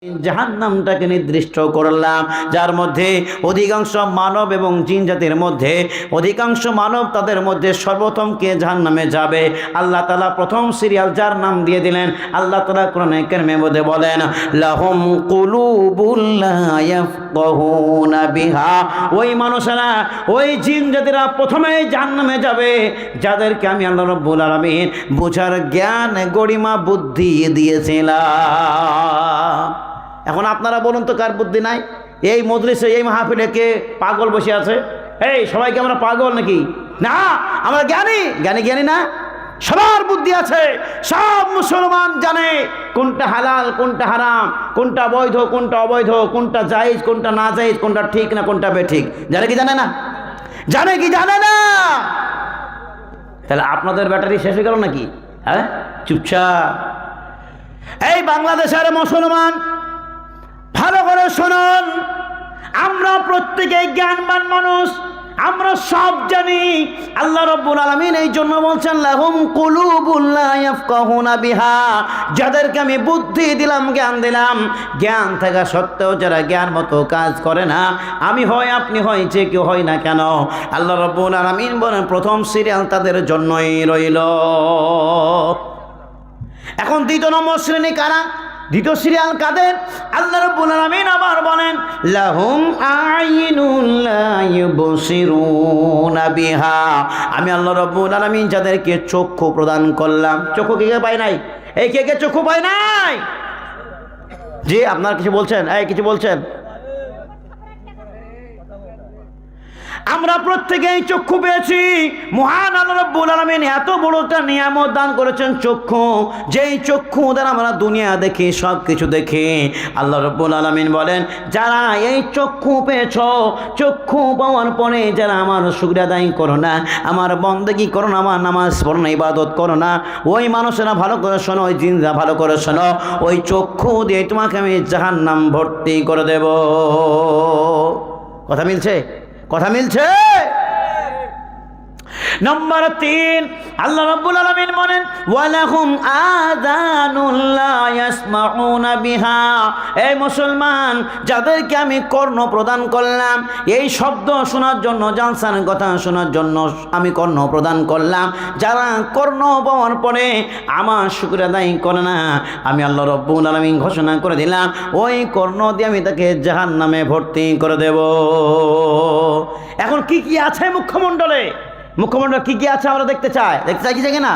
জাহান্নামটাকে নির্দিষ্ট করলাম, যার মধ্যে অধিকাংশ মানব এবং জিন জাতির মধ্যে অধিকাংশ মানব তাদের মধ্যে সর্বপ্রথম কে জাহান্নামে যাবে। আল্লাহ তাআলা প্রথম সিরিয়াল যার নাম দিয়ে দিলেন, আল্লাহ তাআলা কোরআনে কারিমের মধ্যে বলেন লাহুম কুলুবুল লা ইয়াফকাহুনা বিহা। ওই মানুষেরা, ওই জিন জাতিরা প্রথমেই জাহান্নামে যাবে যাদেরকে আমি আল্লাহ রাব্বুল আলামিন বোঝার জ্ঞান গরিমা বুদ্ধি দিয়েছিলাম। এখন আপনারা বলুন তো কার বুদ্ধি নাই? এই মজলিসে এই মাহফিলে কে পাগল বসে আছে? এই সবাইকে আমরা পাগল নাকি? না, আমরা জ্ঞানী। জ্ঞানী না, সবার বুদ্ধি আছে। সব মুসলমান জানে কোনটা হালাল কোনটা হারাম, কোনটা বৈধ কোনটা অবৈধ, কোনটা জায়েজ কোনটা না জায়েজ, কোনটা ঠিক না কোনটা বেঠিক। জানে কি জানে না? জানে কি জানে না? তাহলে আপনাদের ব্যাটারি শেষ হয়ে গেল নাকি? হ্যাঁ, চুপচাপ। এই বাংলাদেশের মুসলমান ভালো করে শুনুন, আমরা প্রত্যেকেই জ্ঞানবান মানুষ, আমরা সব জানি। আল্লাহ রাব্বুল আলামিন এই জন্য বলছেন লাহুম কুলুবুল লা ইয়াফকাহুনা বিহা, যাদেরকে আমি বুদ্ধি দিলাম, জ্ঞান দিলাম, জ্ঞান থাকা সত্ত্বেও যারা জ্ঞান মতো কাজ করে না, আমি হয় আপনি হয় যে কেউ হয় না কেন, আল্লাহ রাব্বুল আলামিন বলেন প্রথম সিরিয়াল তাদের জন্যই রইল। এখন দ্বিতীয় নম্বর শ্রেণী কারা? দ্বিতীয় সিরিয়াল কাদের? আল্লাহ রাব্বুল আলামিন আবার বলেন লাহুম আইনুন লা ইউবসিরুনা বিহা। আমি আল্লাহ রাব্বুল আলামিন যাদেরকে চক্ষু প্রদান করলাম। চক্ষু কে কে পায় নাই? এই কে কে চক্ষু পায় নাই? জি, আপনারা কিছু বলছেন? এই কিছু বলছেন? আমরা প্রত্যেকেই চক্ষু পেয়েছি। মহান আল্লাহ রাব্বুল আলামিন এত বড় একটা নিয়ামত দান করেছেন চক্ষু, যেই চক্ষু দ্বারা আমরা দুনিয়া দেখি, সব কিছু দেখি। আল্লাহ রাব্বুল আলামিন বলেন যারা এই চক্ষু পেয়েছ, চক্ষু পাওয়ার পরে যারা আমার শুকরিয়া আদায় করো না, আমার বন্দেগী করো না, আমার নামাজ পড়ো না, ইবাদত করো না, ওই মানুষেরা ভালো করে শোনো, ওই জিনরা ভালো করে শোনো, ওই চক্ষু দিয়ে তোমাকে আমি জাহান্নাম ভর্তি করে দেব। কথা মিলছে? কথা মিলছে? নম্বর 3, আল্লাহ রাব্বুল আলামিন বলেন ওয়ালাহুম আযানুন লা ইয়াসমাউনা বিহা। এই মুসলমান, যাদেরকে আমি কর্ণ প্রদান করলাম, এই শব্দ শোনার জন্য, জালসার কথা শোনার জন্য আমি কর্ণ প্রদান করলাম, যারা কর্ণ পাওয়ার পরে আমার শুকরিয়া আদায় করে না, আমি আল্লাহ রাব্বুল আলামিন ঘোষণা করে দিলাম ওই কর্ণ দিয়ে আমি তাকে জাহান্নামে ভর্তি করে দেব। এখন কি কি আছে মুখ্যমণ্ডলে? মুখ্যমণ্ডল কি কি আছে আমরা দেখতে চাই কি জানি না?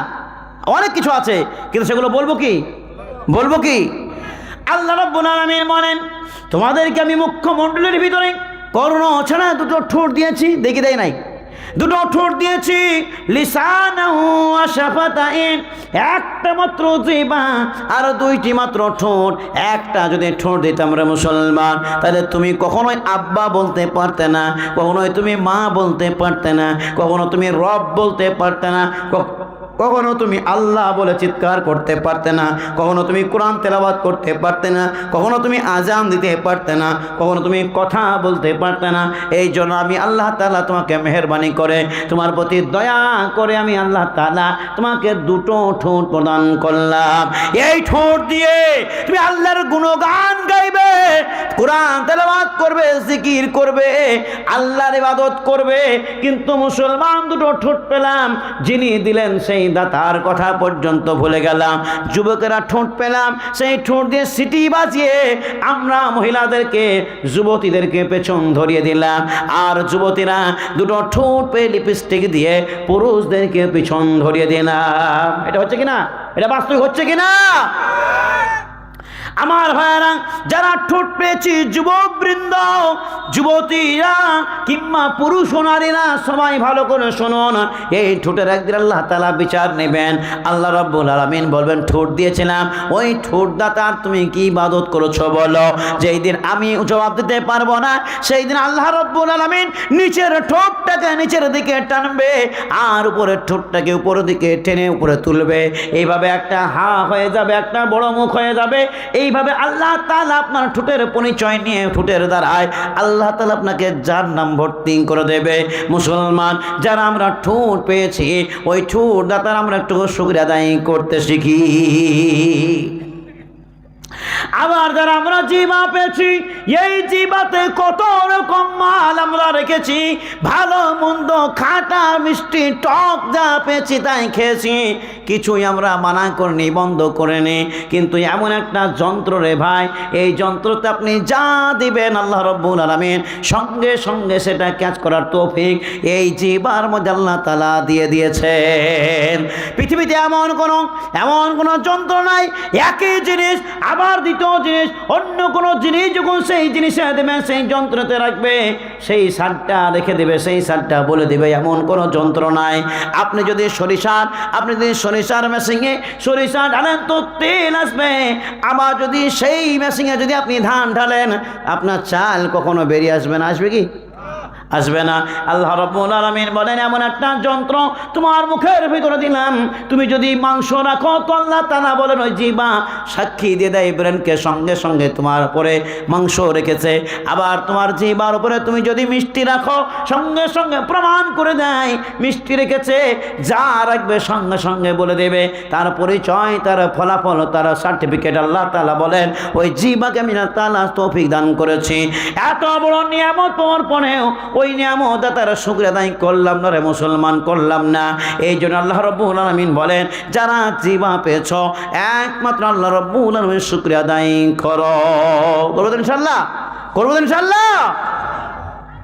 অনেক কিছু আছে, কিন্তু সেগুলো বলবো কি? আল্লাহ রাব্বুল আলামিন বলেন তোমাদেরকে আমি মুখ্যমণ্ডলের ভিতরে কর্ণ ছাড়া দুটো ঠোঁট দিয়েছি। দেখি দেয় নাই? দুটো ঠোঁট দিয়েছি, লিসানাহু ওয়া শাফাতাইন, একটা মাত্র জিহ্বা আর দুইটি মাত্র ঠোঁট। একটা যদি ঠোঁট দিতাম রে মুসলমান, তাহলে তুমি কখনোই আব্বা বলতে পারতে না, কখনোই তুমি মা বলতে পারতে না, কখনো তুমি রব বলতে পারতে না, কখনো তুমি আল্লাহ বলে চিৎকার করতে পারতে না, কখনো তুমি কোরআন তেলাওয়াত করতে পারতে না, কখনো তুমি আজান দিতে পারতে না, কখনো তুমি কথা বলতে পারতে না। এই জন্য আমি আল্লাহ তাআলা তোমাকে মেহেরবানি করে, তোমার প্রতি দয়া করে আমি আল্লাহ তাআলা তোমাকে দুটো ঠোঁট প্রদান করলাম। এই ঠোঁট দিয়ে তুমি আল্লাহর গুণগান গাইবে, কোরআন তেলাওয়াত করবে, জিকির করবে, আল্লাহর ইবাদত করবে। কিন্তু মুসলমান, দুটো ঠোঁট পেলাম, যিনি দিলেন সেই দাতার কথা পর্যন্ত ভুলে গেলাম। যুবকেরা ঠোঁট পেলাম, সেই ঠোঁট দিয়ে সিটি বাজিয়ে আমরা মহিলাদেরকে, যুবতীদেরকে পেছন ধরিয়ে দিলাম, আর যুবতীরা দুটো ঠোঁট পেয়ে লিপস্টিক দিয়ে পুরুষদেরকে পিছন ধরিয়ে দিলাম। এটা হচ্ছে কিনা? এটা বাস্তবিক হচ্ছে কিনা? আমার ভাইরা, যারা ঠোঁট পেয়েছি, যুবক বৃন্দ, যুবতীরা কিংবা পুরুষ ও নারীরা, সবাই ভালো করে শুনুন। এই ঠোঁটের একদিন আল্লাহ তাআলা বিচার নেবেন। আল্লাহ রাব্বুল আলামিন বলবেন ঠোঁট দিয়েছিলাম, ওই ঠোঁট দাতার তুমি কি ইবাদত করেছো বলো। যেই দিন আমি জবাব দিতে পারবো না, সেই দিন আল্লাহ রাব্বুল আলামিন নিচের ঠোঁটটাকে নিচের দিকে টানবে, আর উপরের ঠোঁটটাকে উপরের দিকে টেনে উপরে তুলবে। এইভাবে একটা হা হয়ে যাবে, একটা বড় মুখ হয়ে যাবে। এইভাবে আল্লাহ তাআলা আপনার ঠোঁটের পরিচয় নিয়ে, ঠোঁটের দ্বারায় আল্লাহ তাআলা আপনাকে জাহান্নাম ভর্তি করে দেবে। মুসলমান, যারা আমরা ঠোঁট পেয়েছি, ওই ঠোঁট দাতার আমরা একটু শুকরিয়া আদায় করতে শিখি। আবার যারা আমরা জিহ্বা পেয়েছি, এই জিহ্বাতে কত রকম মাল আমরা রেখেছি, ভালো মন্দ খাটা মিষ্টি টক যা পেয়েছি তাই খেয়েছি, কিছুই আমরা মানা করিনি, বন্ধ করে নি। কিন্তু এমন একটা যন্ত্র রে ভাই, এই যন্ত্রতে আপনি যা দিবেন আল্লাহ রাব্বুল আলামিন সঙ্গে সঙ্গে সেটা ক্যাচ করার তৌফিক এই জিহ্বার মধ্যে আল্লাহ তাআলা দিয়ে দিয়েছেন। পৃথিবীতে এমন কোনো যন্ত্র নাই, একই জিনিস আবার দ্বিতীয় জিনিস অন্য কোনো জিনিস যখন সেই জিনিসে দেবে, সেই যন্ত্রতে রাখবে, সেই স্বাদটা রেখে দেবে, সেই স্বাদটা বলে দেবে, এমন কোনো যন্ত্র নাই। আপনি যদি সরিষার মেশিনে সরিষা ঢালেন তো তেল আসবে, আবার যদি সেই মেশিনে যদি আপনি ধান ঢালেন আপনার চাল কখনো বেরিয়ে আসবে না? আসবে কি? আসবে না। আল্লাহ রাব্বুল আলামিন বলেন এমন একটা যন্ত্র তোমার মুখের ভিতরে দিলাম, তুমি যদি মাংস রাখো তো আল্লাহ তাআলা বলেন ওই জিহ্বা সাক্ষী দিয়ে দেয় ব্রেনকে, সঙ্গে সঙ্গে তোমার উপরে মাংস রেখেছে। আবার তোমার জিহ্বার উপরে তুমি যদি মিষ্টি রাখো, সঙ্গে সঙ্গে প্রমাণ করে দেয় মিষ্টি রেখেছে, যা রাখবে সঙ্গে সঙ্গে বলে দেবে, তার পরিচয়, তার ফলাফল, তার সার্টিফিকেট আল্লাহ তাআলা বলেন ওই জিহ্বাকে আমি আল্লাহ তাআলা তৌফিক দান করেছি। এত বড় নিয়ামত পাওয়ার পরেও ওই নিয়ামত তারা শুকরিয়া আদায় করলাম না রে মুসলমান, করলাম না। এই জন্য আল্লাহ রাব্বুল আলামিন বলেন যারা জিহ্বা পেয়েছ একমাত্র আল্লাহ রাব্বুল আলামিন শুকরিয়া আদায় করো। করবো তো ইনশাআল্লাহ? করবো তো ইনশাআল্লাহ?